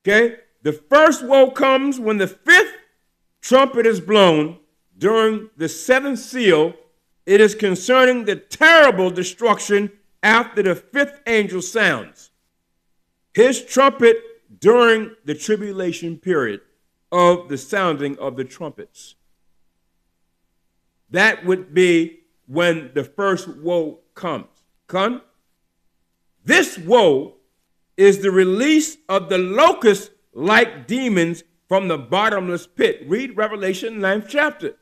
Okay? The first woe comes when the fifth trumpet is blown during the seventh seal. It is concerning the terrible destruction after the fifth angel sounds his trumpet during the tribulation period of the sounding of the trumpets. That would be when the first woe comes. This woe is the release of the locust-like demons from the bottomless pit. Read Revelation 9th chapter.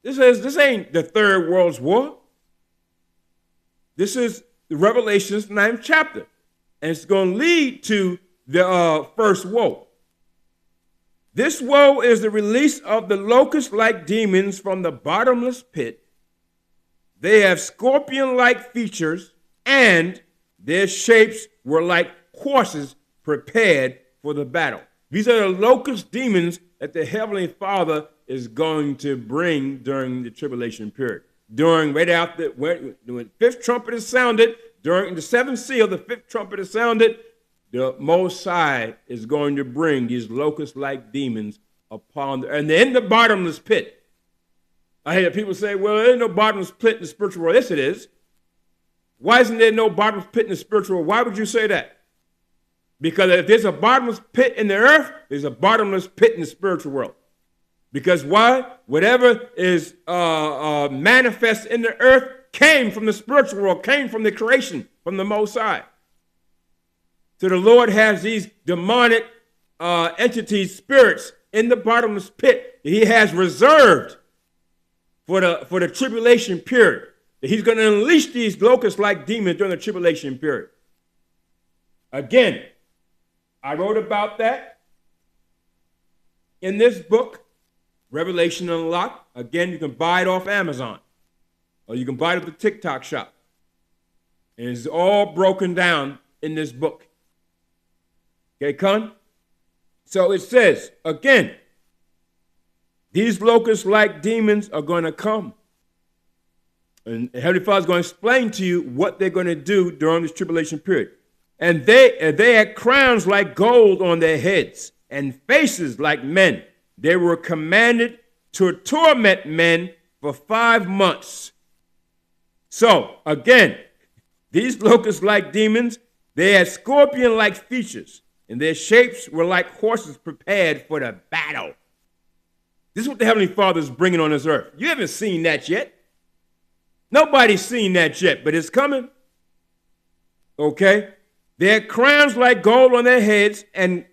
This ain't the Third World War. This is the Revelation's 9th chapter. And it's going to lead to the first woe. This woe is the release of the locust-like demons from the bottomless pit. They have scorpion-like features, and their shapes were like horses prepared for the battle. These are the locust demons that the Heavenly Father is going to bring during the tribulation period. Right after when the fifth trumpet is sounded, during the seventh seal, the fifth trumpet is sounded, the Most High is going to bring these locust-like demons upon and they're in the bottomless pit. I hear people say, well, there ain't no bottomless pit in the spiritual world. Yes, it is. Why isn't there no bottomless pit in the spiritual world? Why would you say that? Because if there's a bottomless pit in the earth, there's a bottomless pit in the spiritual world. Because why? Whatever is manifest in the earth came from the spiritual world, came from the creation, from the Most High. So the Lord has these demonic entities, spirits, in the bottomless pit that he has reserved for the tribulation period. That he's going to unleash these locust-like demons during the tribulation period. Again, I wrote about that in this book, Revelation Unlocked. Again, you can buy it off Amazon, or you can buy it at the TikTok shop. And it's all broken down in this book. Okay, Con? So it says, again, these locust-like demons are going to come. And Heavenly Father is going to explain to you what they're going to do during this tribulation period. And they had crowns like gold on their heads and faces like men. They were commanded to torment men for 5 months. So, again, these locust-like demons, they had scorpion-like features, and their shapes were like horses prepared for the battle. This is what the Heavenly Father is bringing on this earth. You haven't seen that yet. Nobody's seen that yet, but it's coming. Okay? They had crowns like gold on their heads and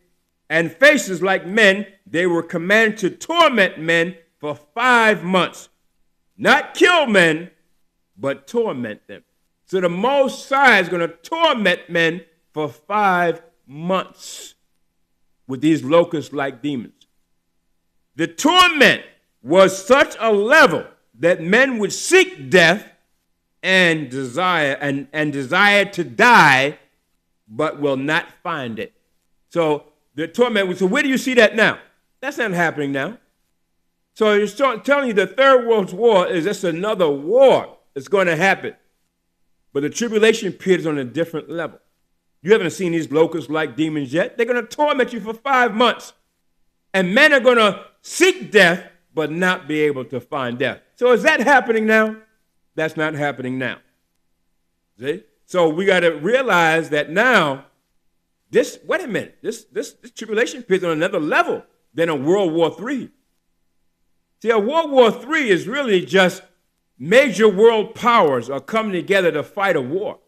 faces like men. They were commanded to torment men for 5 months. Not kill men, but torment them. So the Most High is going to torment men for 5 months with these locust-like demons. The torment was such a level that men would seek death and desire to die, but will not find it. So the torment. So where do you see that now? That's not happening now. So it's telling you the Third World War is just another war that's going to happen. But the tribulation period is on a different level. You haven't seen these locust-like demons yet. They're going to torment you for 5 months. And men are going to seek death, but not be able to find death. So is that happening now? That's not happening now. See? So we got to realize that now, this tribulation period is on another level than a World War III. See, a World War III is really just major world powers are coming together to fight a war.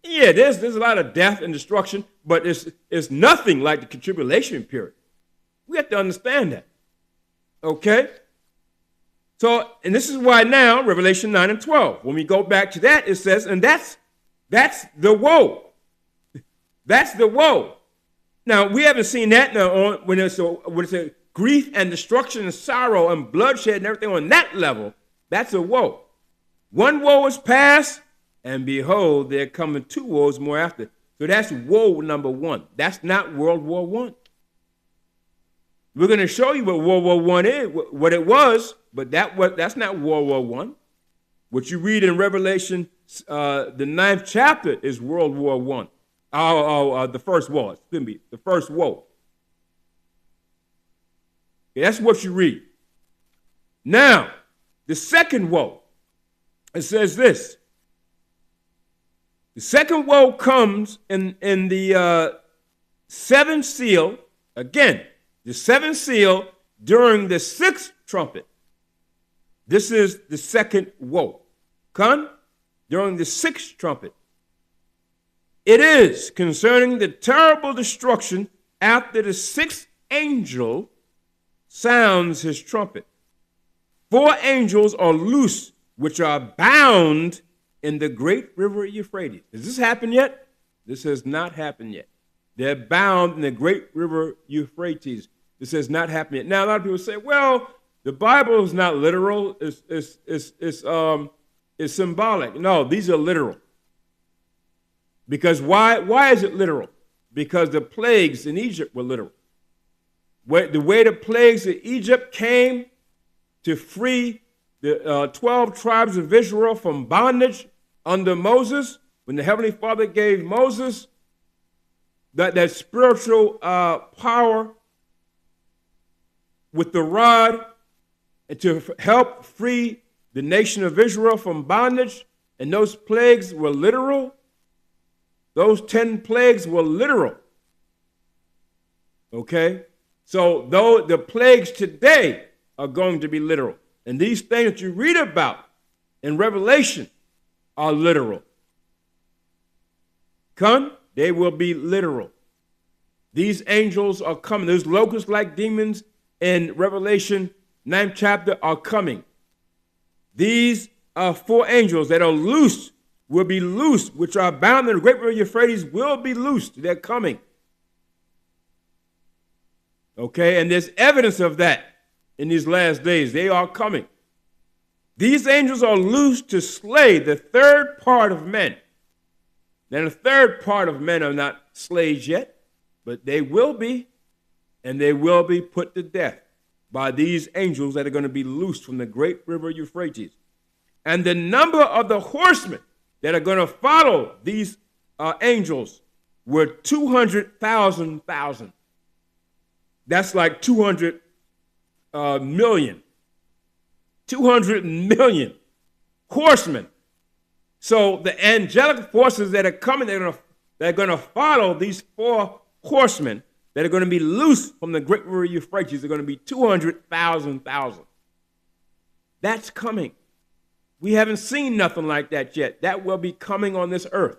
Yeah, there's a lot of death and destruction, but it's nothing like the tribulation period. We have to understand that. Okay? So, and this is why now, Revelation 9 and 12, when we go back to that, it says, and that's the woe. That's the woe. Now, we haven't seen that now when it's a grief and destruction and sorrow and bloodshed and everything on that level. That's a woe. One woe is past, and behold, there coming 2 woes more after. So that's woe number 1. That's not World War I. We're going to show you what World War I is, what it was, but that's not World War I. What you read in Revelation, the 9th chapter, is World War I. The first woe. Excuse me. The first woe. Okay, that's what you read. Now, the second woe. It says this. The second woe comes in the seventh seal. Again, the seventh seal during the sixth trumpet. This is the second woe. Come during the sixth trumpet. It is concerning the terrible destruction after the sixth angel sounds his trumpet. 4 angels are loose, which are bound in the great river Euphrates. Has this happened yet? This has not happened yet. They're bound in the great river Euphrates. This has not happened yet. Now, a lot of people say, well, the Bible is not literal. It's symbolic. No, these are literal. Because why is it literal? Because the plagues in Egypt were literal. The way the plagues in Egypt came to free the 12 tribes of Israel from bondage under Moses, when the Heavenly Father gave Moses that spiritual power with the rod and to help free the nation of Israel from bondage, and those plagues were literal. Those 10 plagues were literal. Okay? So though the plagues today are going to be literal, and these things that you read about in Revelation are literal. They will be literal. These angels are coming. Those locust-like demons in Revelation 9th chapter are coming. These 4 angels that are loosed will be loosed, which are bound in the great river Euphrates will be loosed. They're coming. Okay, and there's evidence of that in these last days. They are coming. These angels are loosed to slay the third part of men. Now, the third part of men are not slaves yet, but they will be, and they will be put to death by these angels that are going to be loosed from the great river Euphrates. And the number of the horsemen that are going to follow these angels were 200,000. That's like 200 million. 200 million horsemen. So the angelic forces that are coming, they're going to follow these 4 horsemen that are going to be loosed from the great river Euphrates. Are going to be 200,000. That's coming. We haven't seen nothing like that yet. That will be coming on this earth.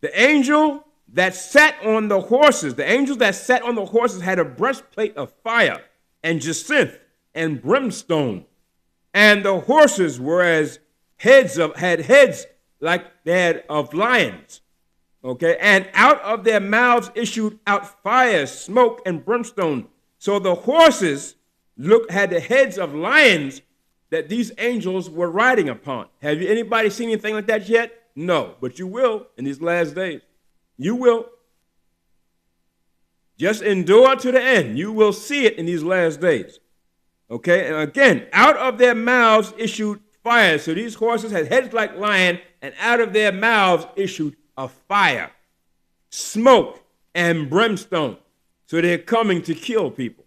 The angel that sat on the horses, the angels that sat on the horses had a breastplate of fire and jacinth and brimstone. And the horses were had heads like they had of lions. Okay, and out of their mouths issued out fire, smoke, and brimstone. So the horses had the heads of lions that these angels were riding upon. Have you anybody seen anything like that yet? No, but you will in these last days. You will. Just endure to the end. You will see it in these last days. Okay, and again, out of their mouths issued fire. So these horses had heads like lion, and out of their mouths issued a fire, smoke, and brimstone. So they're coming to kill people.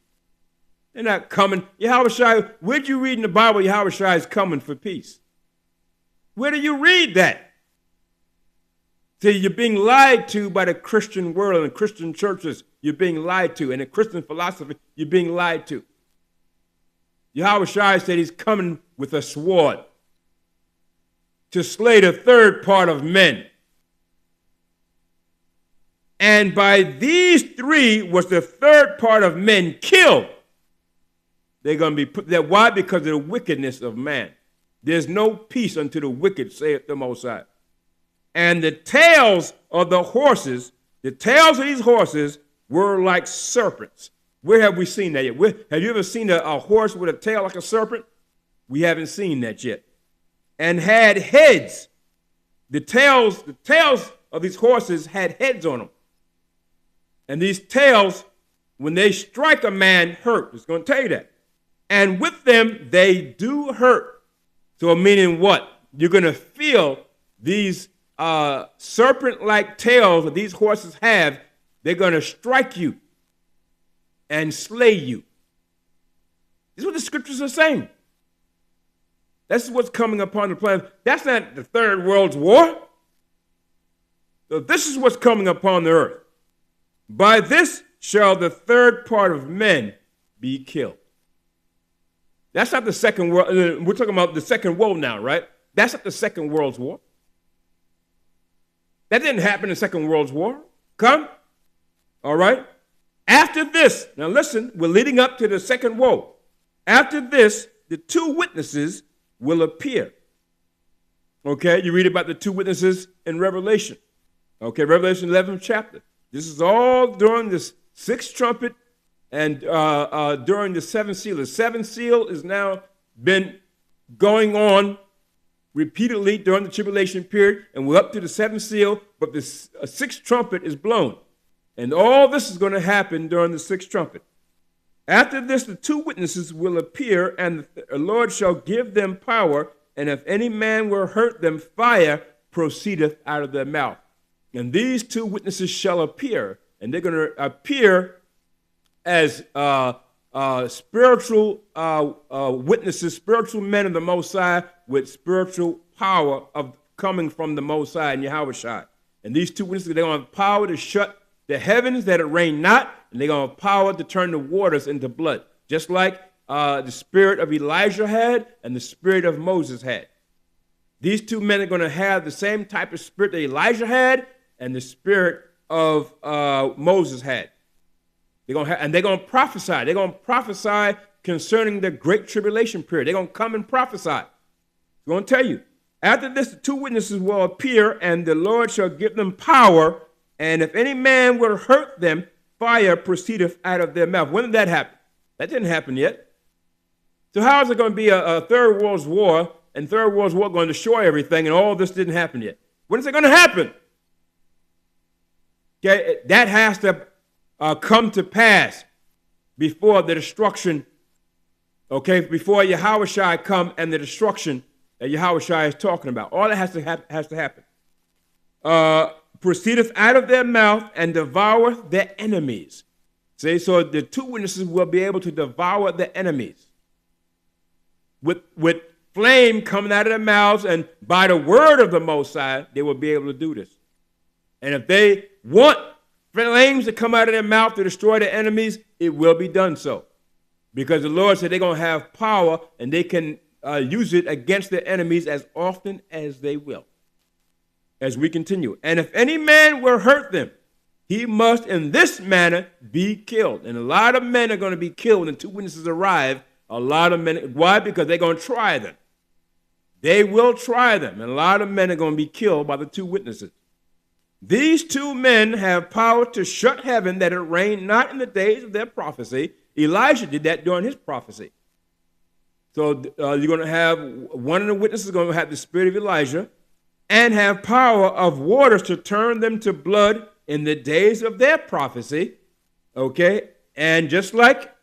They're not coming. Yahushua, where'd you read in the Bible Yahushua is coming for peace? Where do you read that? So you're being lied to by the Christian world and Christian churches. You're being lied to. And the Christian philosophy, you're being lied to. Yahushua said he's coming with a sword to slay the third part of men. And by these 3 was the third part of men killed. They're going to be put there. Why? Because of the wickedness of man. There's no peace unto the wicked, saith the Most High. And the tails of the horses, the tails of these horses were like serpents. Where have we seen that yet? Have you ever seen a horse with a tail like a serpent? We haven't seen that yet. And had heads. The tails of these horses had heads on them. And these tails, when they strike a man, hurt. It's going to tell you that. And with them, they do hurt. So meaning what? You're going to feel these serpent-like tails that these horses have, they're going to strike you and slay you. This is what the scriptures are saying. That's what's coming upon the planet. That's not the Third World War. So this is what's coming upon the earth. By this shall the third part of men be killed. That's not the second world. We're talking about the second woe now, right? That's not the Second World War. That didn't happen in the Second World War. Come. All right. After this, now listen, we're leading up to the second woe. After this, the two witnesses will appear. Okay, you read about the two witnesses in Revelation. Okay, Revelation 11th chapter. This is all during the sixth trumpet and during the seventh seal. The seventh seal has now been going on repeatedly during the tribulation period, and we're up to the seventh seal, but the sixth trumpet is blown. And all this is going to happen during the sixth trumpet. After this, the two witnesses will appear, and the Lord shall give them power, and if any man will hurt them, fire proceedeth out of their mouth. And these two witnesses shall appear, and they're going to appear as spiritual witnesses, spiritual men of the Most High with spiritual power of coming from the Most High and Yahushua. And these two witnesses, they're going to have power to shut the heavens that it rain not, and they're going to have power to turn the waters into blood, just like the spirit of Elijah had and the spirit of Moses had. These two men are going to have the same type of spirit that Elijah had and the spirit of Moses had. They're going to prophesy. They're going to prophesy concerning the great tribulation period. They're going to come and prophesy. I'm going to tell you. After this, the two witnesses will appear, and the Lord shall give them power, and if any man will hurt them, fire proceedeth out of their mouth. When did that happen? That didn't happen yet. So how is it going to be a Third World War, and Third World War going to destroy everything, and all this didn't happen yet? When is it going to happen? Okay, that has to come to pass before the destruction, okay, before Yahushua come and the destruction that Yahushua is talking about. All that has to happen. Proceedeth out of their mouth and devoureth their enemies. See, so the two witnesses will be able to devour their enemies with flame coming out of their mouths, and by the word of the Most High, they will be able to do this. And if they want flames to come out of their mouth to destroy their enemies, it will be done so. Because the Lord said they're going to have power, and they can use it against their enemies as often as they will. As we continue. And if any man will hurt them, he must in this manner be killed. And a lot of men are going to be killed when the two witnesses arrive. A lot of men. Why? Because they're going to try them. They will try them. And a lot of men are going to be killed by the two witnesses. These two men have power to shut heaven that it rain not in the days of their prophecy. Elijah did that during his prophecy. So you're going to have one of the witnesses going to have the spirit of Elijah and have power of waters to turn them to blood in the days of their prophecy. Okay? And just like